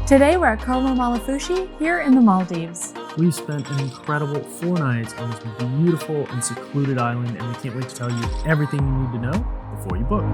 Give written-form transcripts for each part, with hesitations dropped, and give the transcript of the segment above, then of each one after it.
Today we're at COMO Maalifushi here in the Maldives. We've spent an incredible 4 nights on this beautiful and secluded island, and we can't wait to tell you everything you need to know before you book.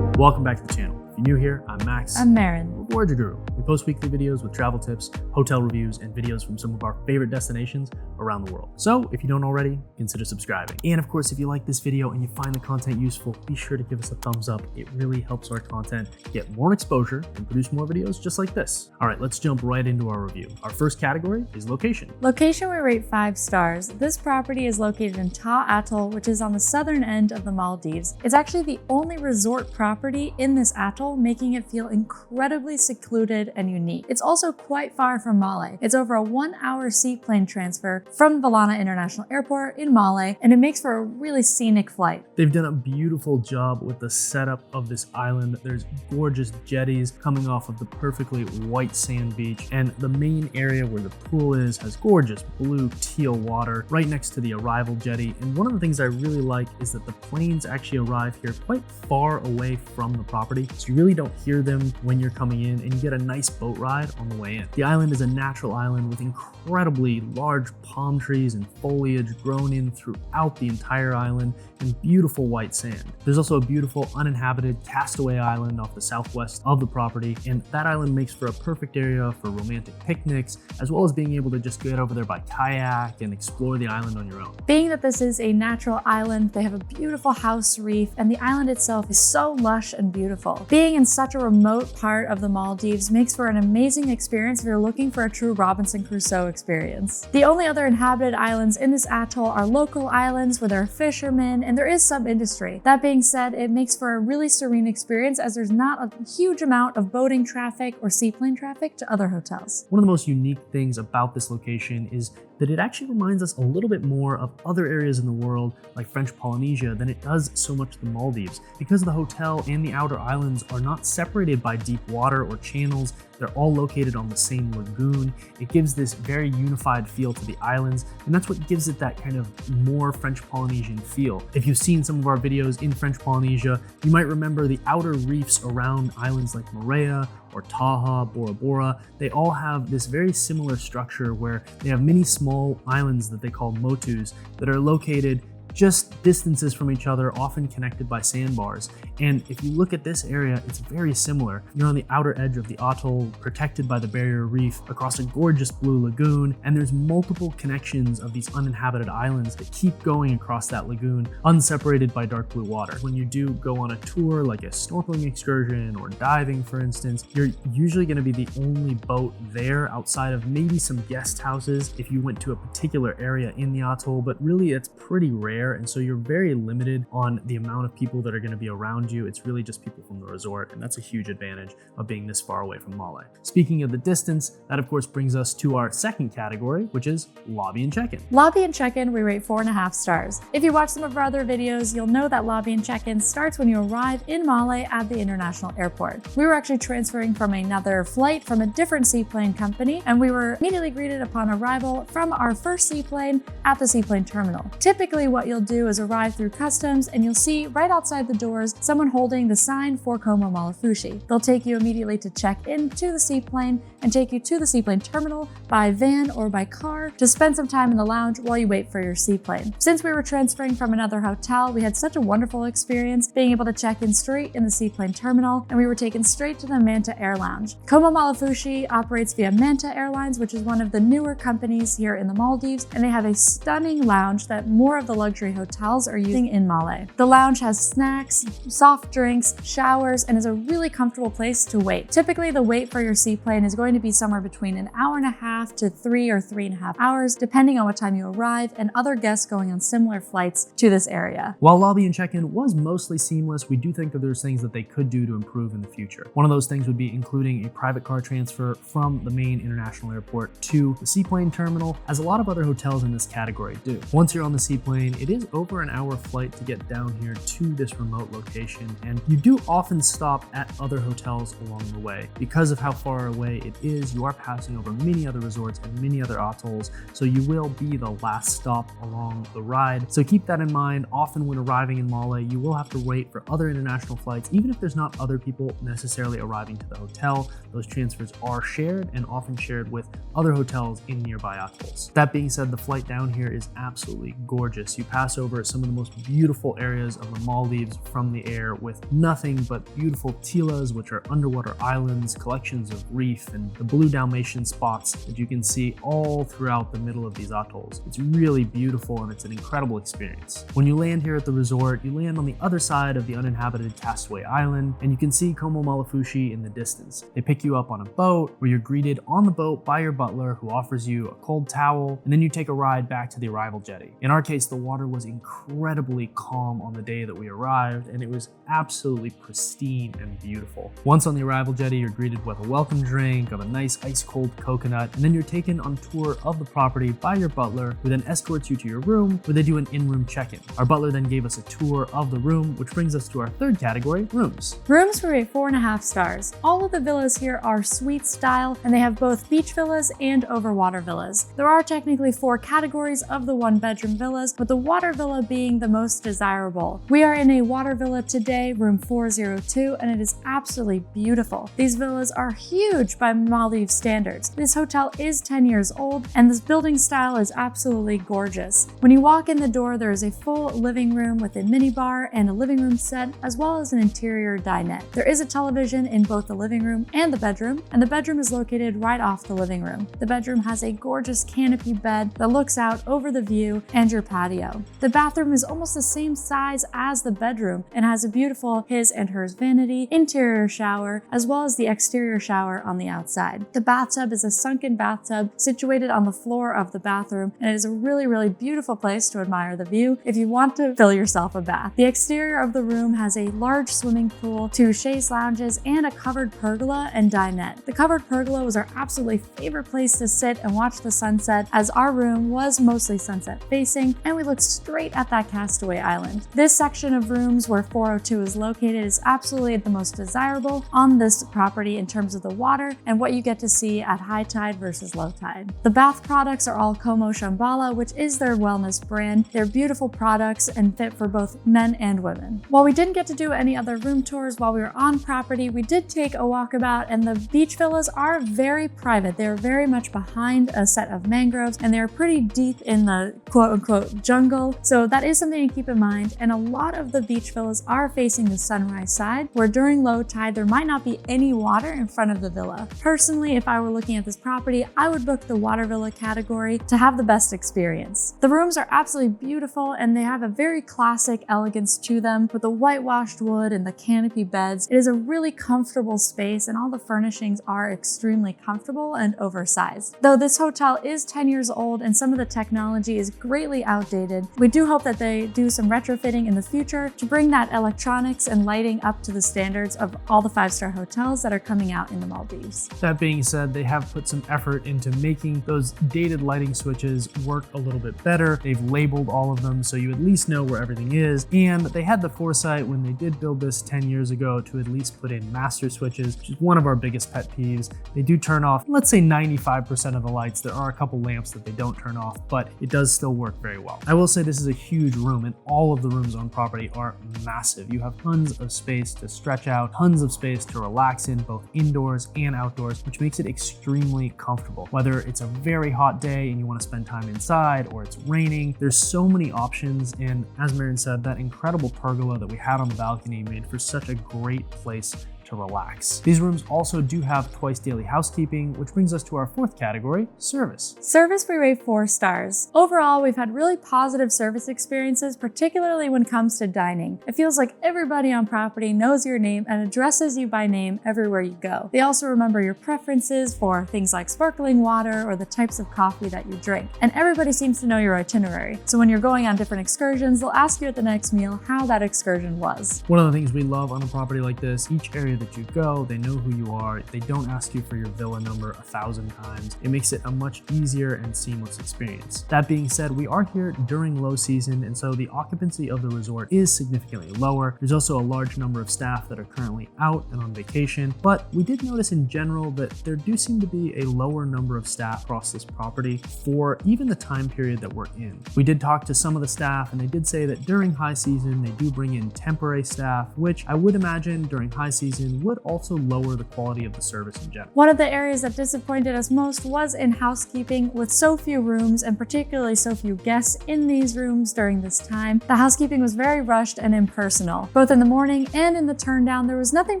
Welcome back to the channel. If you're new here, I'm Max. I'm Marin. We're Voyager Guru. We post weekly videos with travel tips, hotel reviews, and videos from some of our favorite destinations around the world. So if you don't already, consider subscribing. And of course, if you like this video and you find the content useful, be sure to give us a thumbs up. It really helps our content get more exposure and produce more videos just like this. All right, let's jump right into our review. Our first category is location. Location, we rate 5 stars. This property is located in Thaa Atoll, which is on the southern end of the Maldives. It's actually the only resort property in this atoll, making it feel incredibly secluded and unique. It's also quite far from Male. It's over a 1-hour seaplane transfer from Valana International Airport in Male, and it makes for a really scenic flight. They've done a beautiful job with the setup of this island. There's gorgeous jetties coming off of the perfectly white sand beach, and the main area where the pool is has gorgeous blue teal water right next to the arrival jetty. And one of the things I really like is that the planes actually arrive here quite far away from the property, so you really don't hear them when you're coming in, and you get a nice boat ride on the way in. The island is a natural island with incredibly large palm trees and foliage grown in throughout the entire island and beautiful white sand. There's also a beautiful uninhabited castaway island off the southwest of the property, and that island makes for a perfect area for romantic picnics, as well as being able to just get over there by kayak and explore the island on your own. Being that this is a natural island, they have a beautiful house reef, and the island itself is so lush and beautiful. Being in such a remote part of the Maldives makes for an amazing experience if you're looking for a true Robinson Crusoe experience. The only other inhabited islands in this atoll are local islands where there are fishermen, and there is some industry. That being said, it makes for a really serene experience as there's not a huge amount of boating traffic or seaplane traffic to other hotels. One of the most unique things about this location is that it actually reminds us a little bit more of other areas in the world like French Polynesia than it does so much the Maldives. Because the hotel and the outer islands are not separated by deep water or channels, they're all located on the same lagoon. It gives this very unified feel to the islands, and that's what gives it that kind of more French Polynesian feel. If you've seen some of our videos in French Polynesia, you might remember the outer reefs around islands like Moorea or Taha, Bora Bora. They all have this very similar structure where they have many small islands that they call motus that are located just distances from each other, often connected by sandbars. And if you look at this area, it's very similar. You're on the outer edge of the atoll, protected by the barrier reef, across a gorgeous blue lagoon, and there's multiple connections of these uninhabited islands that keep going across that lagoon, unseparated by dark blue water. When you do go on a tour, like a snorkeling excursion or diving, for instance, you're usually going to be the only boat there outside of maybe some guest houses if you went to a particular area in the atoll, but really it's pretty rare. And so you're very limited on the amount of people that are going to be around you. It's really just people from the resort, and that's a huge advantage of being this far away from Male. Speaking of the distance, that of course brings us to our second category, which is lobby and check-in. Lobby and check-in, we rate 4.5 stars. If you watch some of our other videos, you'll know that lobby and check-in starts when you arrive in Male at the international airport. We were actually transferring from another flight from a different seaplane company, and we were immediately greeted upon arrival from our first seaplane at the seaplane terminal. Typically, what you'll do is arrive through customs, and you'll see right outside the doors someone holding the sign for COMO Maalifushi. They'll take you immediately to check into the seaplane and take you to the seaplane terminal by van or by car to spend some time in the lounge while you wait for your seaplane. Since we were transferring from another hotel, we had such a wonderful experience being able to check in straight in the seaplane terminal, and we were taken straight to the Manta Air Lounge. COMO Maalifushi operates via Manta Airlines, which is one of the newer companies here in the Maldives, and they have a stunning lounge that more of the luxury hotels are using in Male. The lounge has snacks, soft drinks, showers, and is a really comfortable place to wait. Typically, the wait for your seaplane is going to be somewhere between an hour and a half to 3 or 3.5 hours, depending on what time you arrive and other guests going on similar flights to this area. While lobby and check-in was mostly seamless, we do think that there's things that they could do to improve in the future. One of those things would be including a private car transfer from the main international airport to the seaplane terminal, as a lot of other hotels in this category do. Once you're on the seaplane, it is over an hour flight to get down here to this remote location. location, and you do often stop at other hotels along the way. Because of how far away it is, you are passing over many other resorts and many other atolls, so you will be the last stop along the ride. So keep that in mind. Often when arriving in Male, you will have to wait for other international flights, even if there's not other people necessarily arriving to the hotel. Those transfers are shared and often shared with other hotels in nearby atolls. That being said, the flight down here is absolutely gorgeous. You pass over some of the most beautiful areas of the Maldives from the air with nothing but beautiful tilas, which are underwater islands, collections of reef, and the blue Dalmatian spots that you can see all throughout the middle of these atolls. It's really beautiful and it's an incredible experience. When you land here at the resort, you land on the other side of the uninhabited Castaway Island, and you can see COMO Maalifushi in the distance. They pick you up on a boat where you're greeted on the boat by your butler, who offers you a cold towel, and then you take a ride back to the arrival jetty. In our case, the water was incredibly calm on the day that we arrived, and it was absolutely pristine and beautiful. Once on the arrival jetty, you're greeted with a welcome drink of a nice ice cold coconut, and then you're taken on tour of the property by your butler, who then escorts you to your room, where they do an in-room check-in. Our butler then gave us a tour of the room, which brings us to our third category, rooms. Rooms we rate 4.5 stars. All of the villas here are suite style, and they have both beach villas and overwater villas. There are technically 4 categories of the 1-bedroom villas, with the water villa being the most desirable. We are in a water villa today, room 402, and it is absolutely beautiful. These villas are huge by Maldives standards. This hotel is 10 years old, and this building style is absolutely gorgeous. When you walk in the door, there is a full living room with a minibar and a living room set, as well as an interior dinette. There is a television in both the living room and the bedroom, and the bedroom is located right off the living room. The bedroom has a gorgeous canopy bed that looks out over the view and your patio. The bathroom is almost the same size as the bedroom and has a beautiful his and hers vanity, interior shower, as well as the exterior shower on the outside. The bathtub is a sunken bathtub situated on the floor of the bathroom, and it is a really beautiful place to admire the view if you want to fill yourself a bath. The exterior of the room has a large swimming pool, 2 chaise lounges, and a covered pergola and dinette. The covered pergola was our absolutely favorite place to sit and watch the sunset, as our room was mostly sunset facing, and we looked straight at that Castaway Island. This section of rooms where 402 is located is absolutely the most desirable on this property in terms of the water and what you get to see at high tide versus low tide. The bath products are all COMO Shambhala, which is their wellness brand. They're beautiful products and fit for both men and women. While we didn't get to do any other room tours while we were on property, we did take a walkabout, and the beach villas are very private. They're very much behind a set of mangroves, and they're pretty deep in the quote-unquote jungle, so that is something to keep in mind. And a lot of the beach villas are facing the sunrise side, where during low tide there might not be any water in front of the villa. Personally, if I were looking at this property, I would book the water villa category to have the best experience. The rooms are absolutely beautiful, and they have a very classic elegance to them with the whitewashed wood and the canopy beds. It is a really comfortable space, and all the furnishings are extremely comfortable and oversized. Though this hotel is 10 years old and some of the technology is greatly outdated, we do hope that they do some retrofitting in the future to bring that electronics and lighting up to the standards of all the 5-star hotels that are coming out in the Maldives. That being said, they have put some effort into making those dated lighting switches work a little bit better. They've labeled all of them so you at least know where everything is, and they had the foresight when they did build this 10 years ago to at least put in master switches, which is one of our biggest pet peeves. They do turn off, let's say 95% of the lights. There are a couple lamps that they don't turn off, but it does still work very well. I will say this is a huge room, and all of the rooms on property are massive. You have tons of space to stretch out, tons of space to relax in, both indoors and outdoors, which makes it extremely comfortable. Whether it's a very hot day and you want to spend time inside, or it's raining, there's so many options. And as Marion said, that incredible pergola that we had on the balcony made for such a great place to relax. These rooms also do have twice daily housekeeping, which brings us to our 4th category, service. Service we rate 4 stars. Overall, we've had really positive service experiences, particularly when it comes to dining. It feels like everybody on property knows your name and addresses you by name everywhere you go. They also remember your preferences for things like sparkling water or the types of coffee that you drink. And everybody seems to know your itinerary. So when you're going on different excursions, they'll ask you at the next meal how that excursion was. One of the things we love on a property like this, each area that you go, they know who you are, they don't ask you for your villa number 1,000 times. It makes it a much easier and seamless experience. That being said, we are here during low season, and so the occupancy of the resort is significantly lower. There's also a large number of staff that are currently out and on vacation, but we did notice in general that there do seem to be a lower number of staff across this property for even the time period that we're in. We did talk to some of the staff, and they did say that during high season, they do bring in temporary staff, which I would imagine during high season would also lower the quality of the service in general. One of the areas that disappointed us most was in housekeeping. With so few rooms and particularly so few guests in these rooms during this time, the housekeeping was very rushed and impersonal. Both in the morning and in the turndown, there was nothing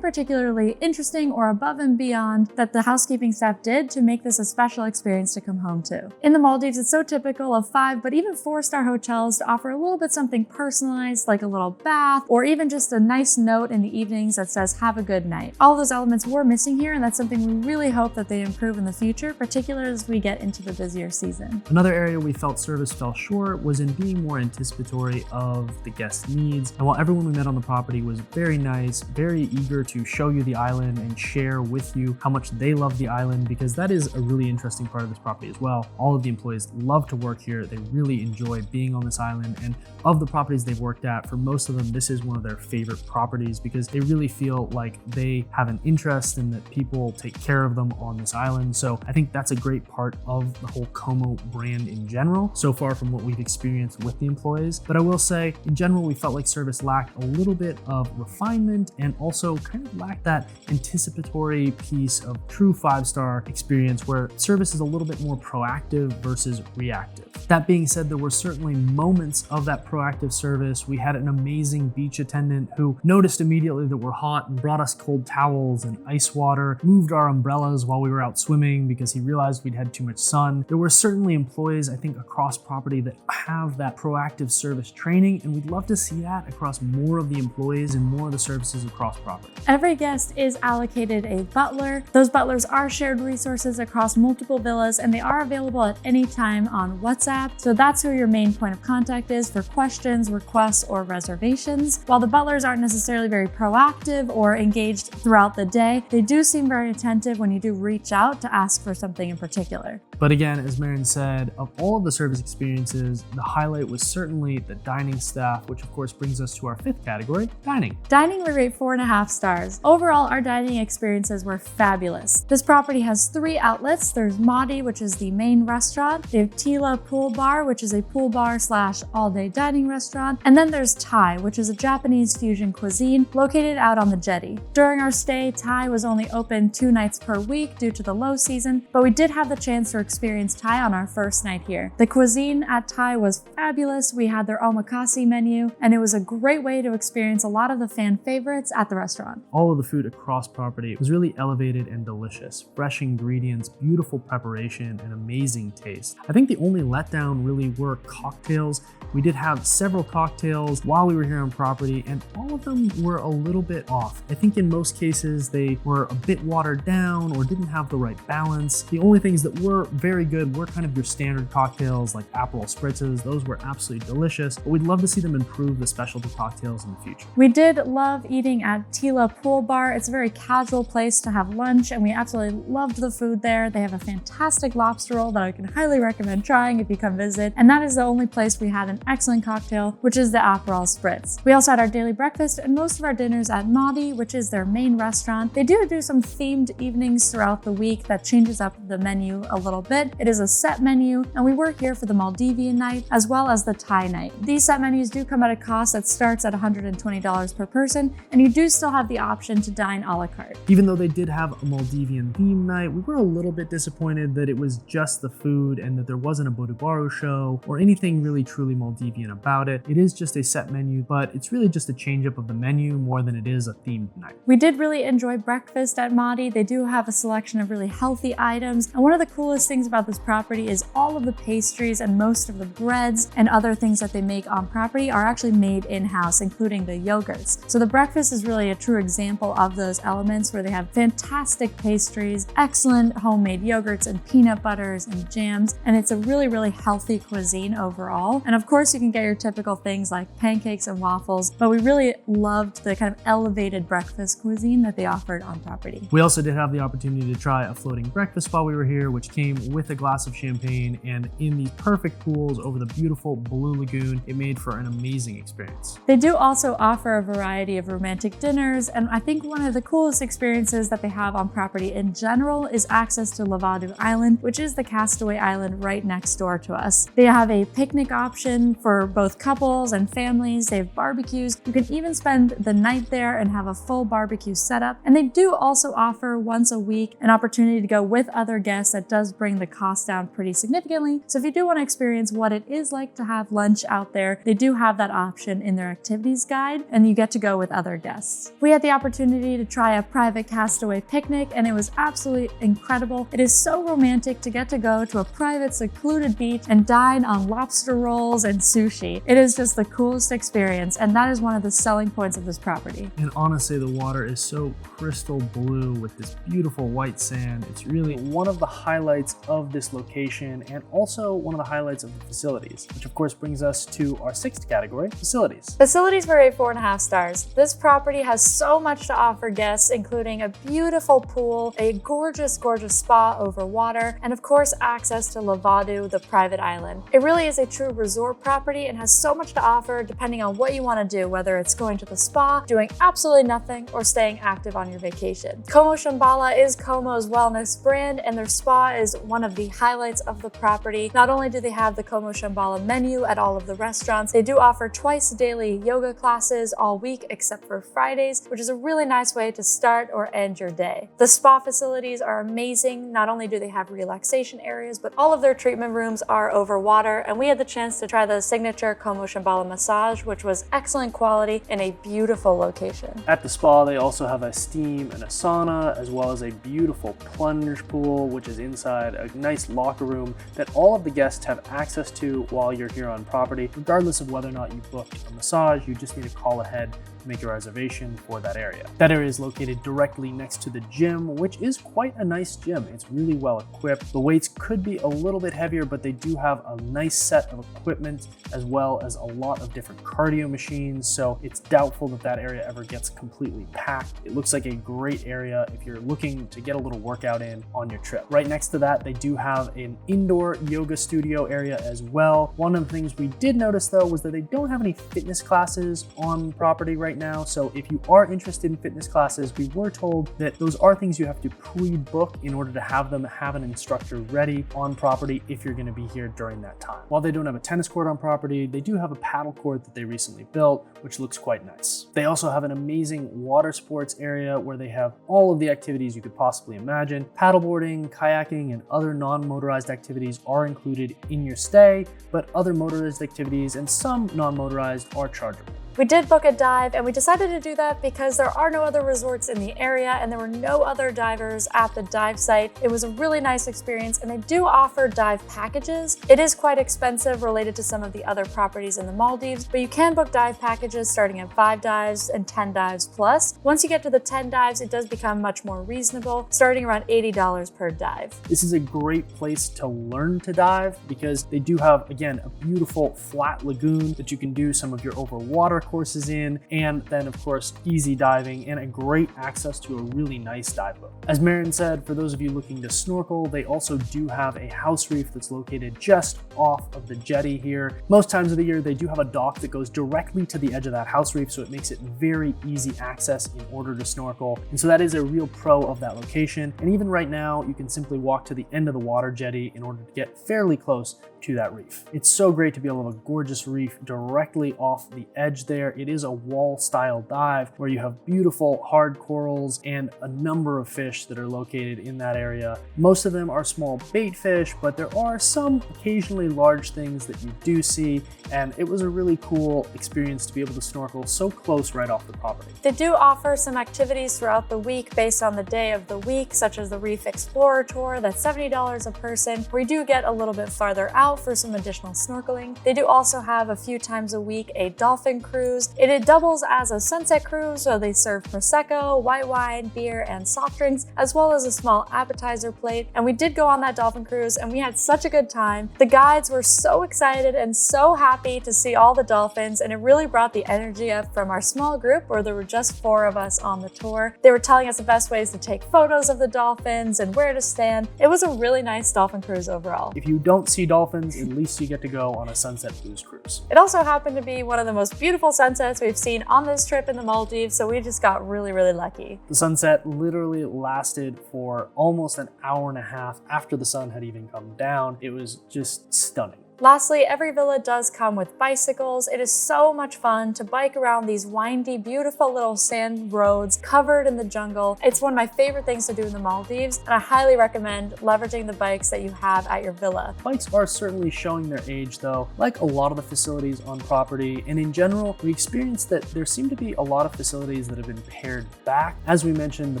particularly interesting or above and beyond that the housekeeping staff did to make this a special experience to come home to. In the Maldives, it's so typical of 5 but even 4-star hotels to offer a little bit something personalized, like a little bath or even just a nice note in the evenings that says have a good night. All those elements were missing here, and that's something we really hope that they improve in the future, particularly as we get into the busier season. Another area we felt service fell short was in being more anticipatory of the guest needs. And while everyone we met on the property was very nice, very eager to show you the island and share with you how much they love the island, because that is a really interesting part of this property as well. All of the employees love to work here. They really enjoy being on this island, and of the properties they've worked at, for most of them, this is one of their favorite properties because they really feel like they have an interest and that people take care of them on this island. So I think that's a great part of the whole COMO brand in general, so far from what we've experienced with the employees. But I will say, in general, we felt like service lacked a little bit of refinement and also kind of lacked that anticipatory piece of true 5-star experience where service is a little bit more proactive versus reactive. That being said, there were certainly moments of that proactive service. We had an amazing beach attendant who noticed immediately that we're hot and brought us cold towels and ice water, moved our umbrellas while we were out swimming because he realized we'd had too much sun. There were certainly employees, I think, across property that have that proactive service training, and we'd love to see that across more of the employees and more of the services across property. Every guest is allocated a butler. Those butlers are shared resources across multiple villas, and they are available at any time on WhatsApp. So that's who your main point of contact is for questions, requests, or reservations. While the butlers aren't necessarily very proactive or engaged throughout the day, they do seem very attentive when you do reach out to ask for something in particular. But again, as Marin said, of all of the service experiences, the highlight was certainly the dining staff, which of course brings us to our 5th category, dining. Dining, we rate 4.5 stars. Overall, our dining experiences were fabulous. This property has 3 outlets. There's Mahdi, which is the main restaurant. They have Thaa Pool Bar, which is a pool bar / all-day dining restaurant. And then there's Thai, which is a Japanese fusion cuisine located out on the jetty. During our stay, Thai was only open 2 nights per week due to the low season, but we did have the chance to experience Thai on our first night here. The cuisine at Thai was fabulous. We had their omakase menu, and it was a great way to experience a lot of the fan favorites at the restaurant. All of the food across property was really elevated and delicious. Fresh ingredients, beautiful preparation, and amazing taste. I think the only letdown really were cocktails. We did have several cocktails while we were here on property, and all of them were a little bit off. I think in most cases they were a bit watered down or didn't have the right balance. The only things that were very good were kind of your standard cocktails like Aperol spritzes. Those were absolutely delicious, but we'd love to see them improve the specialty cocktails in the future. We did love eating at Thaa Pool Bar. It's a very casual place to have lunch, and we absolutely loved the food there. They have a fantastic lobster roll that I can highly recommend trying if you come visit, and that is the only place we had an excellent cocktail, which is the Aperol Spritz. We also had our daily breakfast and most of our dinners at Mahdi, which is their main restaurant. They do some themed evenings throughout the week that changes up the menu a little bit. It is a set menu, and we were here for the Maldivian night as well as the Thai night. These set menus do come at a cost that starts at $120 per person, and you do still have the option to dine a la carte. Even though they did have a Maldivian theme night, we were a little bit disappointed that it was just the food and that there wasn't a Bodubaru show or anything really truly Maldivian about it. It is just a set menu, but it's really just a change up of the menu more than it is a themed night. We did really enjoy breakfast at Mahdi. They do have a selection of really healthy items, and one of the coolest things about this property is all of the pastries and most of the breads and other things that they make on property are actually made in-house, including the yogurts. So the breakfast is really a true example of those elements where they have fantastic pastries, excellent homemade yogurts and peanut butters and jams, and it's a really, really healthy cuisine overall. And of course, you can get your typical things like pancakes and waffles, but we really loved the kind of elevated breakfast cuisine that they offered on property. We also did have the opportunity to try a floating breakfast while we were here, which came with a glass of champagne, and in these perfect pools over the beautiful blue lagoon. It made for an amazing experience. They do also offer a variety of romantic dinners, and I think one of the coolest experiences that they have on property in general is access to Lavadu Island, which is the castaway island right next door to us. They have a picnic option for both couples and families. They have barbecues. You can even spend the night there and have a full barbecue setup. And they do also offer once a week an opportunity to go with other guests that does bring the cost down pretty significantly. So if you do want to experience what it is like to have lunch out there, they do have that option in their activities guide, and you get to go with other guests. We had the opportunity to try a private castaway picnic, and it was absolutely incredible. It is so romantic to get to go to a private secluded beach and dine on lobster rolls and sushi. It is just the coolest experience, and that is one of the selling points of this property. And honestly, the water is so crystal blue with this beautiful white sand. It's really one of the highlights of this location, and also one of the highlights of the facilities, which of course brings us to our sixth category, facilities. Facilities were a 4.5 stars. This property has so much to offer guests, including a beautiful pool, a gorgeous spa over water, and of course access to Lavadu, the private island. It really is a true resort property and has so much to offer depending on what you want to do, whether it's going to the spa, doing absolutely nothing, or staying active on your vacation. COMO Shambhala is COMO's wellness brand, and their spa is one of the highlights of the property. Not only do they have the COMO Shambhala menu at all of the restaurants, they do offer twice daily yoga classes all week except for Fridays, which is a really nice way to start or end your day. The spa facilities are amazing. Not only do they have relaxation areas, but all of their treatment rooms are over water, and we had the chance to try the signature COMO Shambhala massage, which was excellent quality in a beautiful location. At the spa, they also have a steam and a sauna, as well as a beautiful plunge pool, which is inside a nice locker room that all of the guests have access to while you're here on property. Regardless of whether or not you booked a massage, you just need to call ahead to make a reservation for that area. That area is located directly next to the gym, which is quite a nice gym. It's really well equipped. The weights could be a little bit heavier, but they do have a nice set of equipment, as well as a lot of different cardio machines, so it's doubtful that that area ever gets completely packed. It looks like a great area if you're looking to get a little workout in on your trip. Right next to that, they do have an indoor yoga studio area as well. One of the things we did notice though was that they don't have any fitness classes on property right now, so if you are interested in fitness classes, we were told that those are things you have to pre-book in order to have them have an instructor ready on property if you're going to be here during that time. While they don't have a tennis court on property, they do have a paddle court that they recently built, which looks quite nice. They also have an amazing water sports area where they have all of the activities you could possibly imagine. Paddleboarding, kayaking, and other non-motorized activities are included in your stay, but other motorized activities and some non-motorized are chargeable. We did book a dive, and we decided to do that because there are no other resorts in the area and there were no other divers at the dive site. It was a really nice experience, and they do offer dive packages. It is quite expensive related to some of the other properties in the Maldives, but you can book dive packages starting at 5 dives and 10 dives plus. Once you get to the 10 dives, it does become much more reasonable, starting around $80 per dive. This is a great place to learn to dive because they do have, again, a beautiful flat lagoon that you can do some of your over water courses in, and then of course easy diving and a great access to a really nice dive boat. As Marin said, for those of you looking to snorkel, they also do have a house reef that's located just off of the jetty here. Most times of the year they do have a dock that goes directly to the edge of that house reef, so it makes it very easy access in order to snorkel, and so that is a real pro of that location. And even right now you can simply walk to the end of the water jetty in order to get fairly close to that reef. It's so great to be able to have a gorgeous reef directly off the edge there. It is a wall style dive where you have beautiful hard corals and a number of fish that are located in that area. Most of them are small bait fish, but there are some occasionally large things that you do see, and it was a really cool experience to be able to snorkel so close right off the property. They do offer some activities throughout the week based on the day of the week, such as the Reef Explorer Tour, that's $70 a person, where you do get a little bit farther out for some additional snorkeling. They do also have a few times a week a dolphin cruise cruise. It doubles as a sunset cruise, so they serve Prosecco, white wine, beer, and soft drinks, as well as a small appetizer plate. And we did go on that dolphin cruise and we had such a good time. The guides were so excited and so happy to see all the dolphins, and it really brought the energy up from our small group where there were just 4 of us on the tour. They were telling us the best ways to take photos of the dolphins and where to stand. It was a really nice dolphin cruise overall. If you don't see dolphins, at least you get to go on a sunset booze cruise. It also happened to be one of the most beautiful sunsets we've seen on this trip in the Maldives, so we just got really, really lucky. The sunset literally lasted for almost an hour and a half after the sun had even come down. It was just stunning. Lastly, every villa does come with bicycles. It is so much fun to bike around these windy, beautiful little sand roads covered in the jungle. It's one of my favorite things to do in the Maldives, and I highly recommend leveraging the bikes that you have at your villa. Bikes are certainly showing their age though, like a lot of the facilities on property, and in general, we experienced that there seem to be a lot of facilities that have been pared back. As we mentioned, the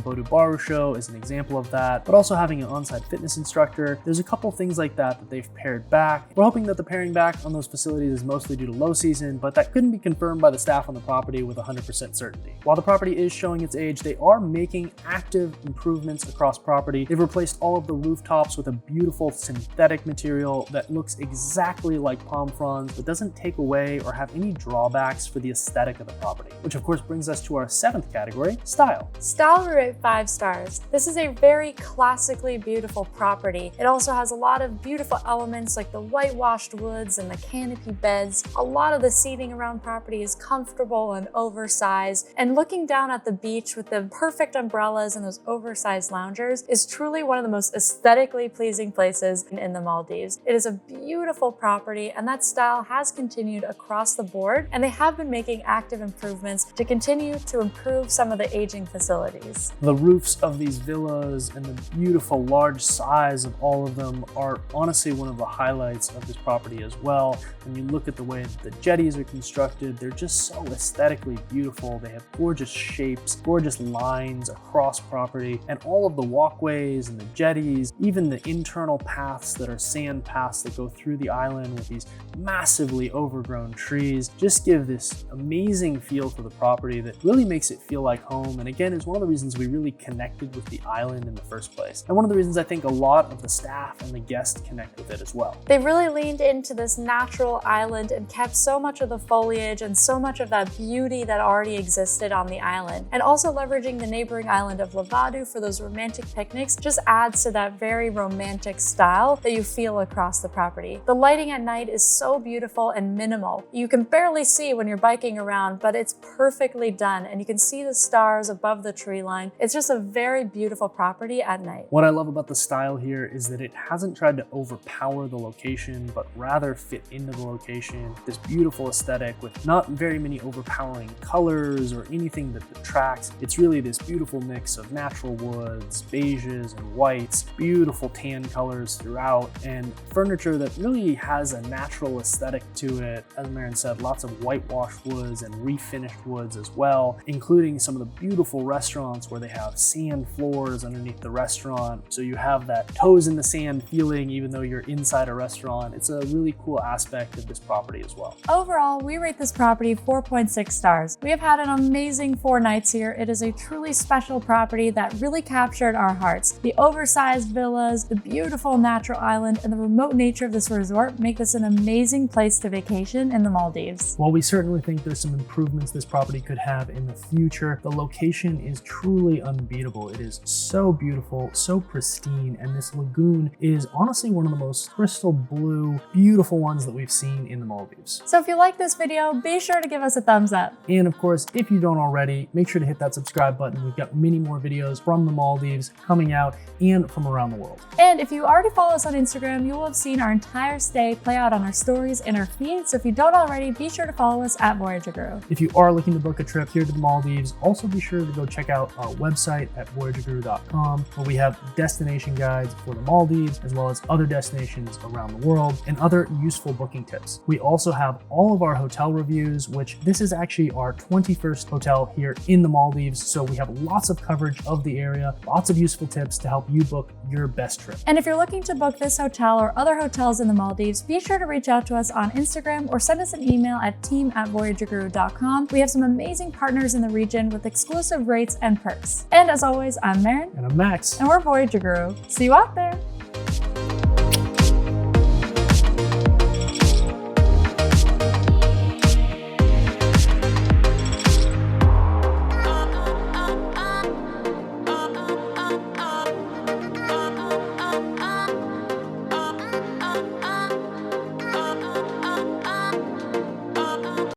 Bodu Baru show is an example of that, but also having an on-site fitness instructor. There's a couple things like that they've pared back. We're hoping that the paring back on those facilities is mostly due to low season, but that couldn't be confirmed by the staff on the property with 100% certainty. While the property is showing its age, they are making active improvements across property. They've replaced all of the rooftops with a beautiful synthetic material that looks exactly like palm fronds, but doesn't take away or have any drawbacks for the aesthetic of the property, which of course brings us to our 7th category, style. Style, we rate 5 stars. This is a very classically beautiful property. It also has a lot of beautiful elements like the whitewashed woods and the canopy beds. A lot of the seating around property is comfortable and oversized, and looking down at the beach with the perfect umbrellas and those oversized loungers is truly one of the most aesthetically pleasing places in the Maldives. It is a beautiful property, and that style has continued across the board, and they have been making active improvements to continue to improve some of the aging facilities. The roofs of these villas and the beautiful large size of all of them are honestly one of the highlights of this property as well. When you look at the way that the jetties are constructed, they're just so aesthetically beautiful. They have gorgeous shapes, gorgeous lines across property, and all of the walkways and the jetties, even the internal paths that are sand paths that go through the island with these massively overgrown trees, just give this amazing feel to the property that really makes it feel like home. And again, is one of the reasons we really connected with the island in the first place. And one of the reasons I think a lot of the staff and the guests connect with it as well. They really leaned into this natural island and kept so much of the foliage and so much of that beauty that already existed on the island. And also leveraging the neighboring island of Lavadu for those romantic picnics just adds to that very romantic style that you feel across the property. The lighting at night is so beautiful and minimal. You can barely see when you're biking around, but it's perfectly done, and you can see the stars above the tree line. It's just a very beautiful property at night. What I love about the style here is that it hasn't tried to overpower the location, but rather fit into the location. This beautiful aesthetic with not very many overpowering colors or anything that detracts. It's really this beautiful mix of natural woods, beiges and whites, beautiful tan colors throughout, and furniture that really has a natural aesthetic to it. As Marin said, lots of whitewashed woods and refinished woods as well, including some of the beautiful restaurants where they have sand floors underneath the restaurant. So you have that toes in the sand feeling even though you're inside a restaurant. It's a really cool aspect of this property as well. Overall, we rate this property 4.6 stars. We have had an amazing 4 nights here. It is a truly special property that really captured our hearts. The oversized villas, the beautiful natural island, and the remote nature of this resort make this an amazing place to vacation in the Maldives. While we certainly think there's some improvements this property could have in the future, the location is truly unbeatable. It is so beautiful, so pristine, and this lagoon is honestly one of the most crystal blue, beautiful ones that we've seen in the Maldives. So if you like this video, be sure to give us a thumbs up. And of course, if you don't already, make sure to hit that subscribe button. We've got many more videos from the Maldives coming out and from around the world. And if you already follow us on Instagram, you will have seen our entire stay play out on our stories and our feeds. So if you don't already, be sure to follow us at Voyager Guru. If you are looking to book a trip here to the Maldives, also be sure to go check out our website at voyagerguru.com, where we have destination guides for the Maldives, as well as other destinations around the world. and other useful booking tips. We also have all of our hotel reviews, which this is actually our 21st hotel here in the Maldives. So we have lots of coverage of the area, lots of useful tips to help you book your best trip. And if you're looking to book this hotel or other hotels in the Maldives, be sure to reach out to us on Instagram or send us an email at team@voyagerguru.com. We have some amazing partners in the region with exclusive rates and perks. And as always, I'm Maren. And I'm Max. And we're Voyager Guru. See you out there.